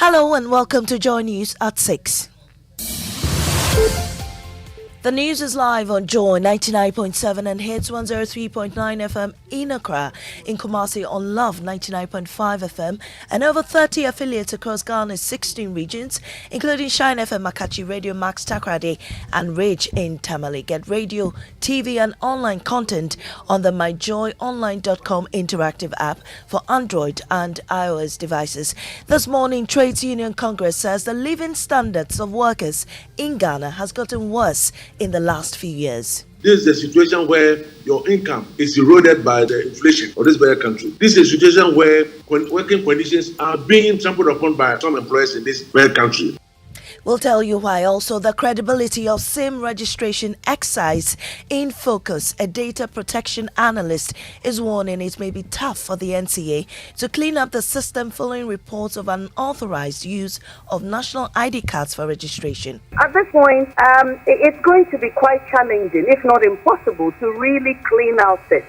Hello and welcome to Joy News at 6. The news is live on Joy 99.7 and Hits 103.9 FM in Accra, in Kumasi on Love 99.5 FM, and over 30 affiliates across Ghana's 16 regions, including Shine FM, Makachi Radio, Max Takrade, and Ridge in Tamale. Get radio, TV, and online content on the myjoyonline.com interactive app for Android and iOS devices. This morning, Trades Union Congress says the living standards of workers in Ghana has gotten worse in the last few years. This is a situation where your income is eroded by the inflation of this very country. This is a situation where working conditions are being trampled upon by some employers in this very country. We'll tell you why. Also, the credibility of SIM registration exercise in focus. A data protection analyst is warning it may be tough for the NCA to clean up the system following reports of unauthorized use of national ID cards for registration. At this point, it's going to be quite challenging, if not impossible, to really clean out this.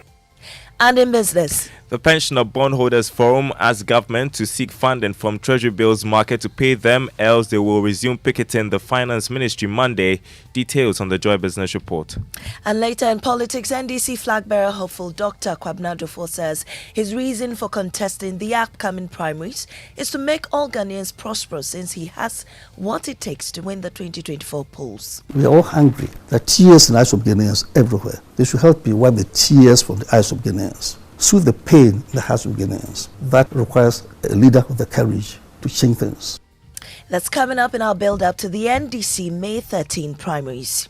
And in business, the Pensioner Bondholders Forum asks government to seek funding from Treasury Bills market to pay them, else they will resume picketing the Finance Ministry Monday. Details on the Joy Business Report. And later in politics, NDC flag bearer hopeful Dr. Kwabena Dufo says his reason for contesting the upcoming primaries is to make all Ghanaians prosperous, since he has what it takes to win the 2024 polls. We are all hungry. There are tears in the eyes of Ghanaians everywhere. They should help me wipe the tears from the eyes of Ghanaians, soothe the pain in the hearts of Ghanaians. That requires a leader with the courage to change things. That's coming up in our build-up to the NDC May 13 primaries.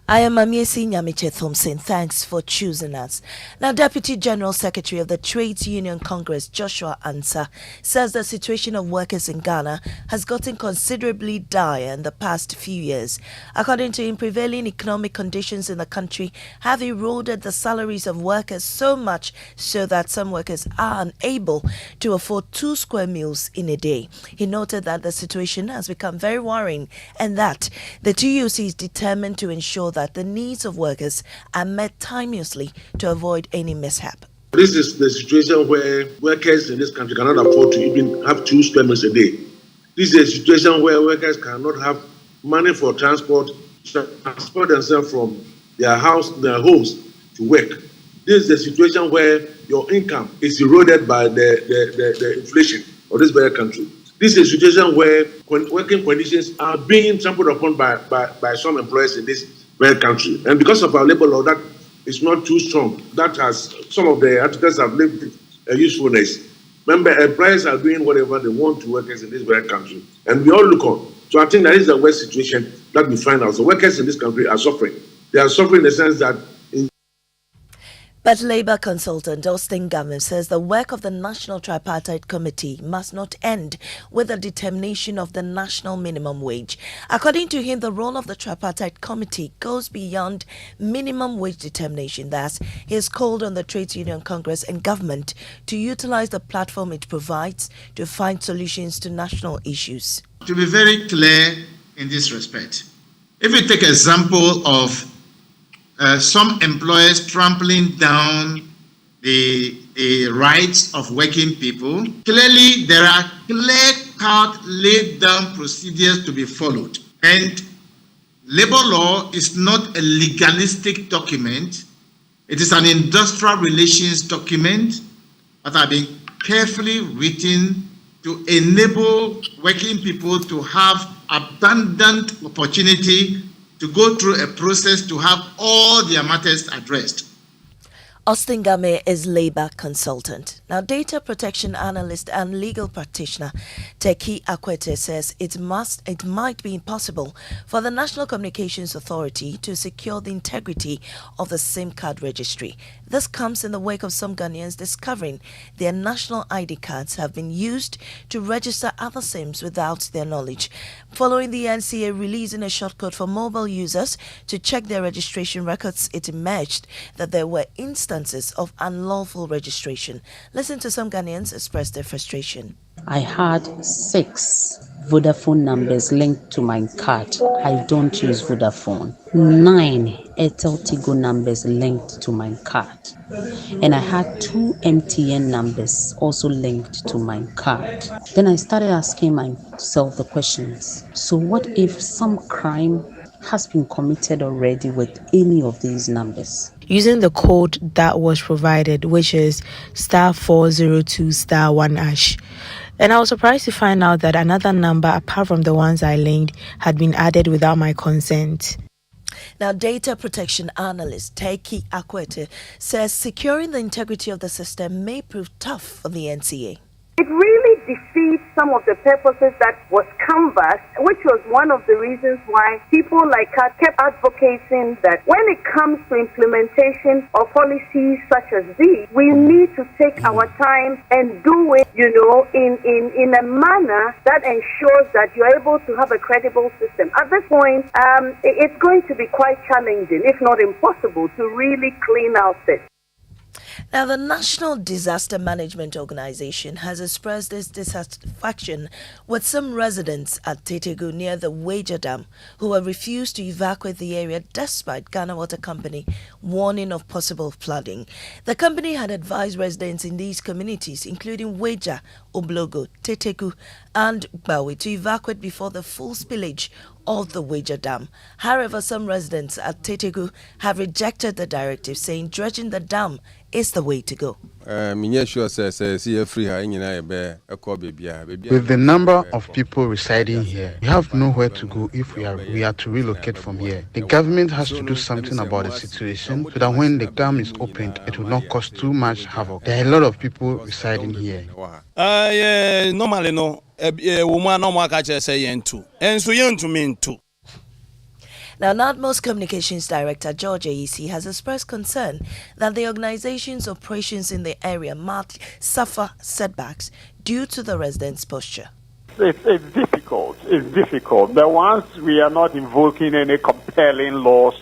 I am Maame Esi Thompson. Thanks for choosing us. Now, Deputy General Secretary of the Trades Union Congress, Joshua Ansah, says the situation of workers in Ghana has gotten considerably dire in the past few years. According to him, prevailing economic conditions in the country have eroded the salaries of workers so much so that some workers are unable to afford 2 square meals in a day. He noted that the situation has become very worrying and that the TUC is determined to ensure that the needs of workers are met timeously to avoid any mishap. This is the situation where workers in this country cannot afford to even have 2 square meals a day. This is a situation where workers cannot have money for transport themselves from their homes to work. This is a situation where your income is eroded by the inflation of this very country. This is a situation where working conditions are being trampled upon by some employers in this very country. And because of our labor law, that is not too strong. That has, some of the articles have lived a usefulness. Remember, employers are doing whatever they want to workers in this very country. And we all look on. So I think that is the worst situation that we find out. So workers in this country are suffering. They are suffering in the sense that But Labour consultant Austin Gammon says the work of the National Tripartite Committee must not end with the determination of the national minimum wage. According to him, the role of the Tripartite Committee goes beyond minimum wage determination. Thus, he has called on the Trades Union Congress and government to utilize the platform it provides to find solutions to national issues. To be very clear in this respect, if you take example of some employers trampling down the rights of working people, clearly there are clear-cut, laid-down procedures to be followed. And labor law is not a legalistic document. It is an industrial relations document that have been carefully written to enable working people to have abundant opportunity to go through a process to have all their matters addressed. Austin Game is Labour consultant. Now, data protection analyst and legal practitioner Teki Akwete says it might be impossible for the National Communications Authority to secure the integrity of the SIM card registry. This comes in the wake of some Ghanaians discovering their national ID cards have been used to register other SIMs without their knowledge. Following the NCA releasing a shortcut for mobile users to check their registration records, it emerged that there were instances instances of unlawful registration. Listen to some Ghanaians express their frustration. I had 6 Vodafone numbers linked to my card. I don't use Vodafone. 9 Airtel Tigo numbers linked to my card. And I had 2 MTN numbers also linked to my card. Then I started asking myself the questions. So what if some crime has been committed already with any of these numbers? Using the code that was provided, which is *402*1#. And I was surprised to find out that another number apart from the ones I linked had been added without my consent. Now, data protection analyst Teki Akwete says securing the integrity of the system may prove tough for the NCA. It really defeats some of the purposes that was canvassed, which was one of the reasons why people like us kept advocating that when it comes to implementation of policies such as these, we need to take our time and do it, in a manner that ensures that you're able to have a credible system. At this point, it's going to be quite challenging, if not impossible, to really clean out this. Now, the National Disaster Management Organization has expressed its dissatisfaction with some residents at Tetegu near the Wager Dam who have refused to evacuate the area despite Ghana Water Company warning of possible flooding. The company had advised residents in these communities, including Wager, Oblogo, Tetegu, and Bawi, to evacuate before the full spillage of the Wager Dam. However, some residents at Tetegu have rejected the directive, saying dredging the dam is the way to go. With the number of people residing here, we have nowhere to go if we are to relocate from here. The government has to do something about the situation so that when the dam is opened, it will not cause too much havoc. There are a lot of people residing here. Normally, no. Now, NADMO's Communications Director George Aisi has expressed concern that the organization's operations in the area might suffer setbacks due to the residents' posture. It's difficult. It's difficult. But once we are not invoking any compelling laws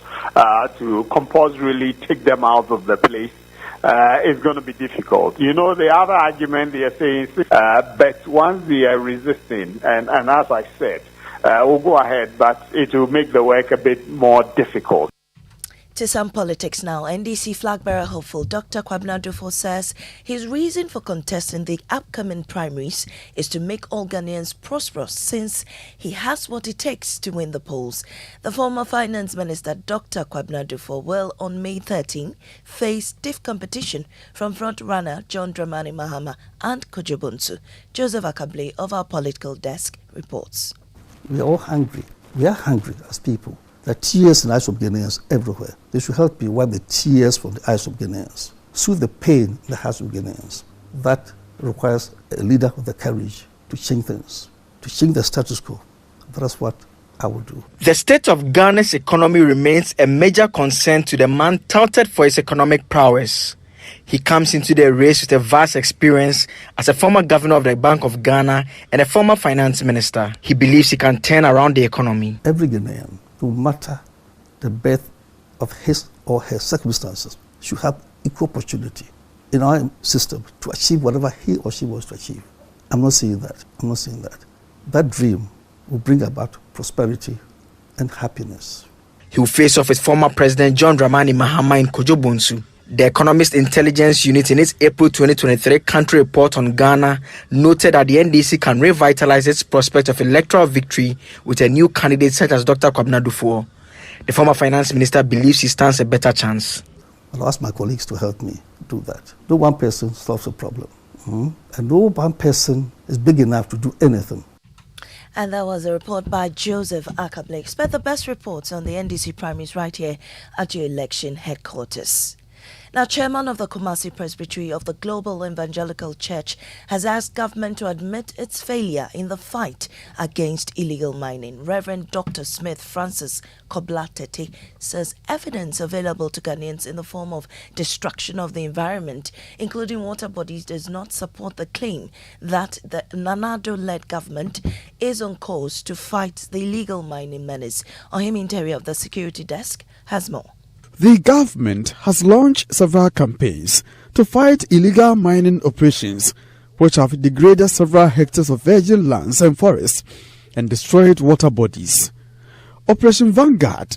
to compulsorily take them out of the place, it's going to be difficult. The other argument they are saying, but once they are resisting, and as I said, we'll go ahead, but it will make the work a bit more difficult. To some politics now, NDC flag bearer hopeful Dr. Kwabena Dufo says his reason for contesting the upcoming primaries is to make all Ghanaians prosperous since he has what it takes to win the polls. The former finance minister Dr. Kwabena Dufo will on May 13 face stiff competition from front-runner John Dramani Mahama and Kojo Bonsu. Joseph Akable of our political desk reports. We are all hungry. We are hungry as people. There are tears in the eyes of Ghanaians everywhere. They should help me wipe the tears from the eyes of Ghanaians, soothe the pain in the hearts of Ghanaians. That requires a leader with the courage to change things, to change the status quo. That's what I will do. The state of Ghana's economy remains a major concern to the man touted for his economic prowess. He comes into the race with a vast experience as a former governor of the Bank of Ghana and a former finance minister. He believes he can turn around the economy. Every Ghanaian, no matter the birth of his or her circumstances, should have equal opportunity in our system to achieve whatever he or she wants to achieve. I'm not saying that. That dream will bring about prosperity and happiness. He will face off with former President John Dramani Mahama in Kojo Bonsu. The Economist Intelligence Unit in its April 2023 country report on Ghana noted that the NDC can revitalize its prospect of electoral victory with a new candidate such as Dr. Kwabena Dufo. The former finance minister believes he stands a better chance. I'll ask my colleagues to help me do that. No one person solves a problem. And no one person is big enough to do anything. And that was a report by Joseph Akable. Expect the best reports on the NDC primaries right here at your election headquarters. Now, Chairman of the Kumasi Presbytery of the Global Evangelical Church has asked government to admit its failure in the fight against illegal mining. Reverend Dr. Smith Francis Koblatete says evidence available to Ghanaians in the form of destruction of the environment, including water bodies, does not support the claim that the Nanado-led government is on course to fight the illegal mining menace. Ohim Interior of the Security Desk has more. The government has launched several campaigns to fight illegal mining operations, which have degraded several hectares of virgin lands and forests and destroyed water bodies. Operation Vanguard,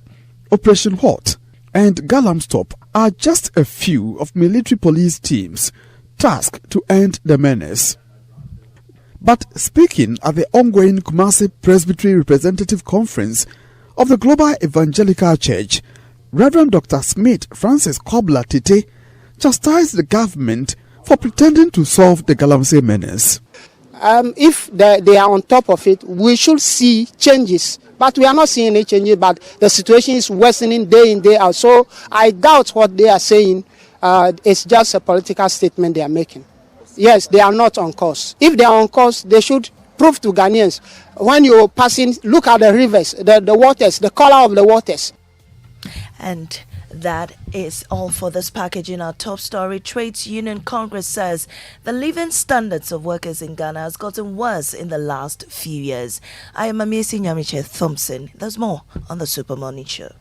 Operation Hot, and Galamstop are just a few of military police teams tasked to end the menace. But speaking at the ongoing Kumasi Presbytery Representative Conference of the Global Evangelical Church, Reverend Dr. Smith Francis Kobler Tete chastised the government for pretending to solve the Galamsey menace. If they are on top of it, we should see changes. But we are not seeing any changes, but the situation is worsening day in, day out. So I doubt what they are saying. It's just a political statement they are making. Yes, they are not on course. If they are on course, they should prove to Ghanaians. When you're passing, look at the rivers, the waters, the color of the waters. And that is all for this package. In our top story, Trades Union Congress says the living standards of workers in Ghana has gotten worse in the last few years. I am Maame Esi Thompson. There's more on the Super Morning Show.